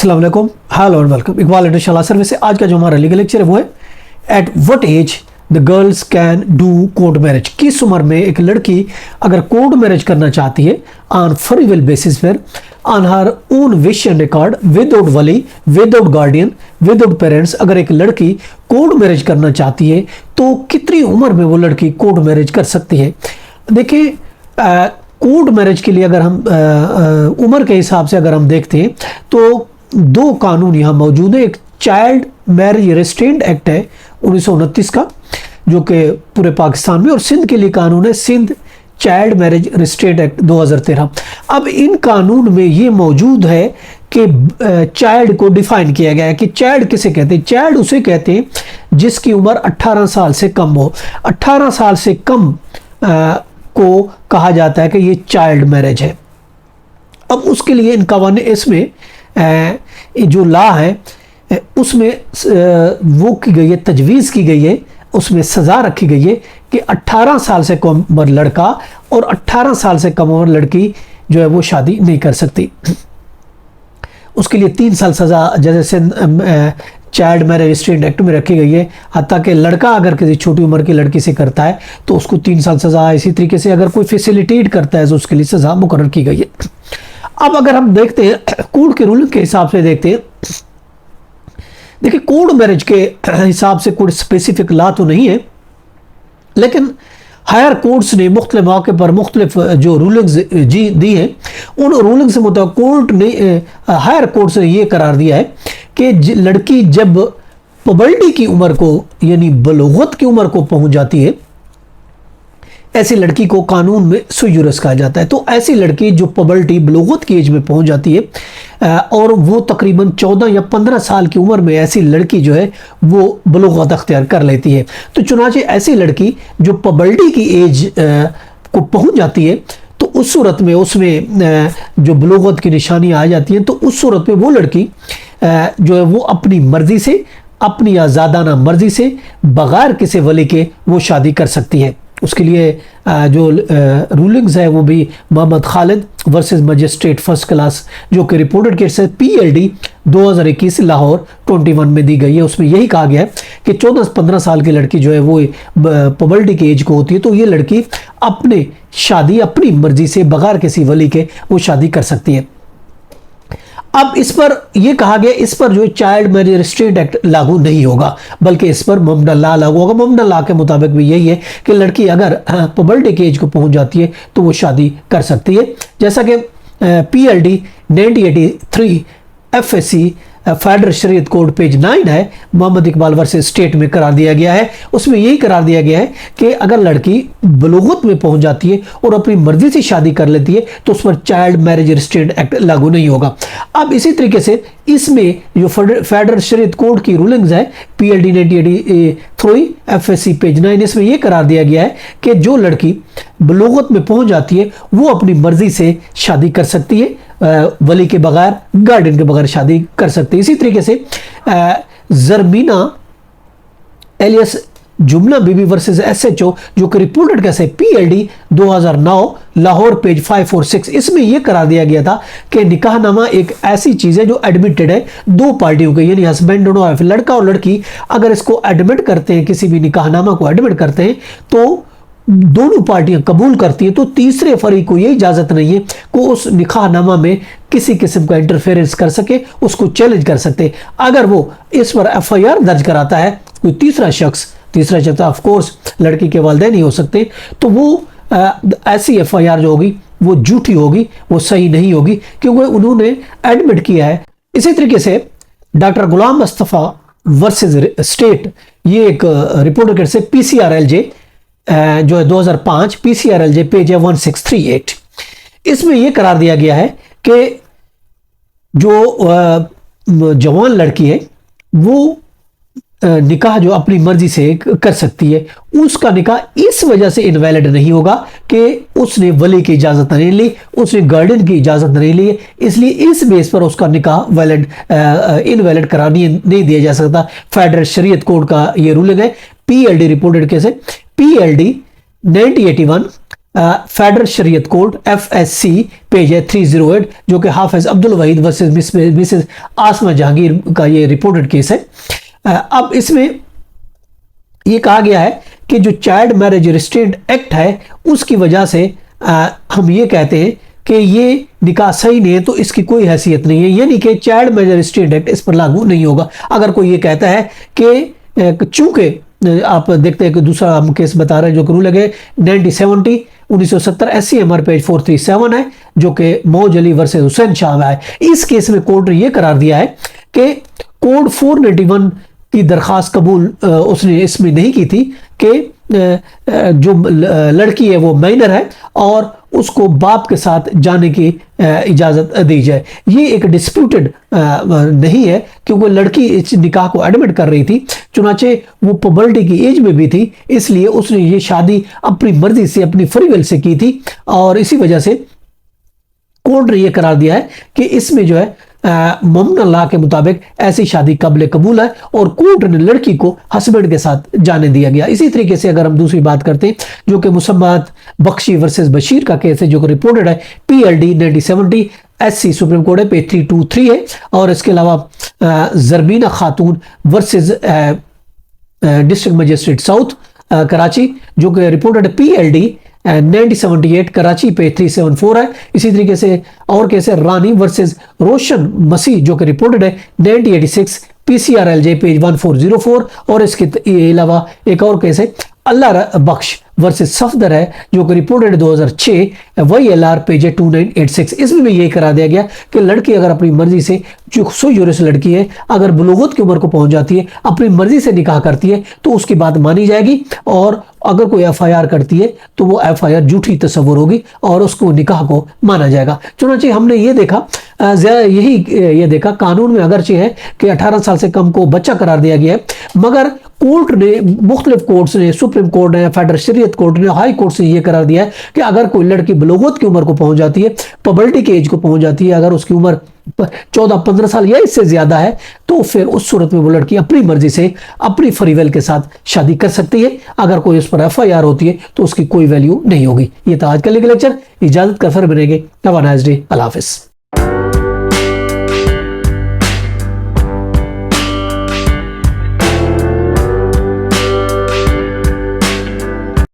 अस्सलाम वालेकुम, hello and welcome. Iqbal international service से आज का जो हमारा लीगल लेक्चर है वो है at what age the girls can do court marriage. किस उम्र में एक लड़की अगर कोर्ट मैरिज करना चाहती है ऑन फ्री विल बेसिस पर, on her own wish and record, without Wali, without guardian, without parents, अगर एक लड़की कोर्ट मैरिज करना चाहती है तो कितनी उम्र में वो लड़की कोर्ट मैरिज कर सकती है। देखिए, कोर्ट मैरिज के लिए अगर हम उम्र के हिसाब से अगर हम देखते हैं तो दो कानून यहाँ मौजूद है। एक चाइल्ड मैरिज रिस्ट्रेंट एक्ट है 1929 का, जो कि पूरे पाकिस्तान में, और सिंध के लिए कानून है Sindh child marriage restraint act 2013। अब इन कानून में ये मौजूद है कि चाइल्ड को डिफाइन किया गया है कि चाइल्ड किसे कहते हैं। चाइल्ड उसे कहते हैं जिसकी उम्र 18 साल से कम हो। 18 साल से कम को कहा जाता है कि ये चाइल्ड मैरिज है। अब उसके लिए इन कवानीन, इसमें जो लॉ है उसमें वो की गई है, तजवीज़ की गई है, उसमें सज़ा रखी गई है कि 18 साल से कम उम्र लड़का और 18 साल से कम उम्र लड़की जो है वो शादी नहीं कर सकती। उसके लिए 3 साल सज़ा जैसे चाइल्ड मैरिज रिस्ट्रेंट एक्ट में रखी गई है। हत्ता कि लड़का अगर किसी छोटी उम्र की लड़की से करता है तो उसको 3 साल सज़ा। इसी तरीके से अगर कोई फैसिलिटेट करता है तो उसके लिए सज़ा मुकर्रर की गई है। अब अगर हम देखते हैं कोर्ट के रूलिंग के हिसाब से देखते हैं, देखिए कोर्ट मैरिज के हिसाब से कोई स्पेसिफिक लॉ तो नहीं है, लेकिन हायर कोर्ट्स ने मुख्तलिफ मौके पर मुख्तलिफ जो रूलिंग्स जी दी हैं, उन रूलिंग से मुताबिक कोर्ट ने, हायर कोर्ट्स ने ये करार दिया है कि लड़की जब पबल्टी की उम्र को यानी बलूगत की उम्र को पहुंच जाती है, ऐसी लड़की को कानून में सुजुरस कहा जाता है। तो ऐसी लड़की जो पबल्टी बलूगत की एज में पहुंच जाती है और वो तकरीबन 14 या 15 साल की उम्र में ऐसी लड़की जो है वो बलूगत अख्तियार कर लेती है। तो चुनांचे ऐसी लड़की जो पबल्टी की एज को पहुंच जाती है तो उस सूरत में उसमें जो बलूगत की निशानियाँ आ जाती हैं, तो उस सूरत में वो लड़की जो है वो अपनी मर्जी से, अपनी आज़ादाना मर्जी से, बग़ैर किसी वली के वो शादी कर सकती है। उसके लिए जो रूलिंग्स है वो भी Mohammad Khalid versus magistrate first class, जो कि रिपोर्टेड केस है PLD 2021 लाहौर 21 में दी गई है। उसमें यही कहा गया है कि 14-15 साल की लड़की जो है वो पबल्टी की एज को होती है, तो ये लड़की अपने शादी अपनी मर्जी से बगैर किसी वली के वो शादी कर सकती है। अब इस पर यह कहा गया, इस पर जो चाइल्ड मैरिज रिस्ट्रेंट एक्ट लागू नहीं होगा, बल्कि इस पर ममना लॉ लागू होगा। ममना लॉ के मुताबिक भी यही है कि लड़की अगर पबल्टी की एज को पहुंच जाती है तो वो शादी कर सकती है। जैसा कि PLD 1983 FSC फेडरल शरीयत कोड पेज 9 है, मोहम्मद इकबाल वर्सेस स्टेट में करार दिया गया है। उसमें यही करार दिया गया है कि अगर लड़की बलूगत में पहुंच जाती है और अपनी मर्जी से शादी कर लेती है तो उस पर चाइल्ड मैरिज रिस्ट्रेंट एक्ट लागू नहीं होगा। अब इसी तरीके से इसमें जो फेडरल शरीयत कोड की रूलिंग्स है PLD 1983 FSC पेज 9, इसमें यह करार दिया गया है कि जो लड़की बलूगत में पहुंच जाती है वो अपनी मर्जी से शादी कर सकती है, वली के बगैर, गार्डियन के बगैर शादी कर सकते हैं। इसी तरीके से जरमीना एलियस जुमला बीबी वर्सेस SHO, जो कि रिपोर्टेड केस है PLD 2009 लाहौर पेज 546, इसमें यह करार दिया गया था कि निकाहनामा एक ऐसी चीज़ है जो एडमिटेड है दो पार्टियों के, यानी हस्बैंड और वाइफ, लड़का और लड़की अगर इसको एडमिट करते हैं, किसी भी निकाहनामा को एडमिट करते हैं तो दोनों पार्टियां कबूल करती हैं, तो तीसरे फरीक को ये इजाज़त नहीं है कि उस निकाहनामा में किसी किस्म का इंटरफेरेंस कर सके, उसको चैलेंज कर सकते। अगर वो इस पर FIR दर्ज कराता है कोई तीसरा शख्स ऑफ कोर्स लड़की के वालिदैन ही हो सकते, तो वो ऐसी FIR जो होगी वो झूठी होगी, वो सही नहीं होगी, क्योंकि उन्होंने एडमिट किया है। इसी तरीके से डॉक्टर गुलाम मुस्तफ़ा वर्सेस स्टेट, ये एक रिपोर्ट से PCRLJ जो है 2005 PCRLJ पेज है 1638, इसमें यह करार दिया गया है कि जो जवान लड़की है वो निकाह जो अपनी मर्जी से कर सकती है, उसका निकाह इस वजह से इनवैलिड नहीं होगा कि उसने वली की इजाज़त नहीं ली, उसने गार्डियन की इजाज़त नहीं ली, इसलिए इस बेस पर उसका निकाह इनवैलिड करार नहीं दिया जा सकता। फेडरल शरीयत कोड का ये रूलिंग है। PLD रिपोर्टेड केस है PLD 1981 फेडरल शरीयत कोर्ट FSC पेज है 308, जो कि हाफिज अब्दुल वहीद वर्सेस मिसेस आसमा जहांगीर का ये रिपोर्टेड केस है। अब इसमें ये कहा गया है कि जो चाइल्ड मैरिज रिस्ट्रेंट एक्ट है उसकी वजह से हम ये कहते हैं कि ये निकाह सही नहीं है, तो इसकी कोई हैसियत नहीं है, यानी कि चाइल्ड मैरिज रिस्ट्रेंट एक्ट इस पर लागू नहीं होगा। अगर कोई ये कहता है कि चूंकि आप देखते हैं कि दूसरा हम केस बता रहे हैं जो कि रूल है 1970 SCMR पेज 437 है, जो कि मौज अली वर्सेस हुसैन शाह है। इस केस में कोर्ट ने यह करार दिया है कि कोड 491 की दरखास्त कबूल उसने इसमें नहीं की थी कि जो लड़की है वो माइनर है और उसको बाप के साथ जाने की इजाज़त दी जाए। ये एक डिस्प्यूटेड नहीं है, क्योंकि लड़की इस निकाह को एडमिट कर रही थी, चुनाचे वो पुबर्टी की एज में भी थी, इसलिए उसने ये शादी अपनी मर्जी से अपनी फ्री विल से की थी। और इसी वजह से कोर्ट ने यह करार दिया है कि इसमें जो है मुमकिन अल्लाह के मुताबिक ऐसी शादी काबिल कबूल है और कोर्ट ने लड़की को हस्बैंड के साथ जाने दिया गया। इसी तरीके से अगर हम दूसरी बात करते हैं जो कि मुसम्मत बख्शी वर्सेस बशीर का केस है, जो कि रिपोर्टेड है PLD 1970 SC सुप्रीम कोर्ट है पेज 323 है। और इसके अलावा जरबीना खातून versus district magistrate south Karachi, जो कि रिपोर्टेड PLD 1978 कराची पे 374 है। इसी तरीके से और कैसे रानी वर्सेस रोशन मसीह, जो कि रिपोर्टेड है 1986 PCRLJ पेज 1404। और इसके अलावा एक और केस है अल्लाह बख्श वर्सेस सफदर है, जो कि रिपोर्टेड 2006 YLR पेज 2986। इसमें भी यही करा दिया गया कि लड़की अगर अपनी मर्जी से, जो सोजुरस लड़की है, अगर बुलूगत की उम्र को पहुंच जाती है, अपनी मर्जी से निकाह करती है तो उसकी बात मानी जाएगी, और अगर कोई FIR करती है तो वो FIR झूठी तस्वुर होगी और उसको निकाह को माना जाएगा। चुनांचे हमने ये देखा ये देखा कानून में अगरचे है कि 18 साल से कम को बच्चा करार दिया गया है, मगर कोर्ट ने, मुख्तलिफ कोर्ट्स ने, सुप्रीम कोर्ट ने, फेडरल शरीयत कोर्ट ने, हाई कोर्ट से यह करार दिया है कि अगर कोई लड़की बलूगत की उम्र को पहुंच जाती है, पबर्टी की एज को पहुंच जाती है, अगर उसकी उम्र 14-15 साल या इससे ज्यादा है, तो फिर उस सूरत में वो लड़की अपनी मर्जी से अपनी फ्री विल के साथ शादी कर सकती है। अगर कोई उस पर FIR होती है तो उसकी कोई वैल्यू नहीं होगी। ये था आज का लीगल लेक्चर। इजाजत का फिर बनेंगे। Have a nice day. अल्लाह हाफिज़।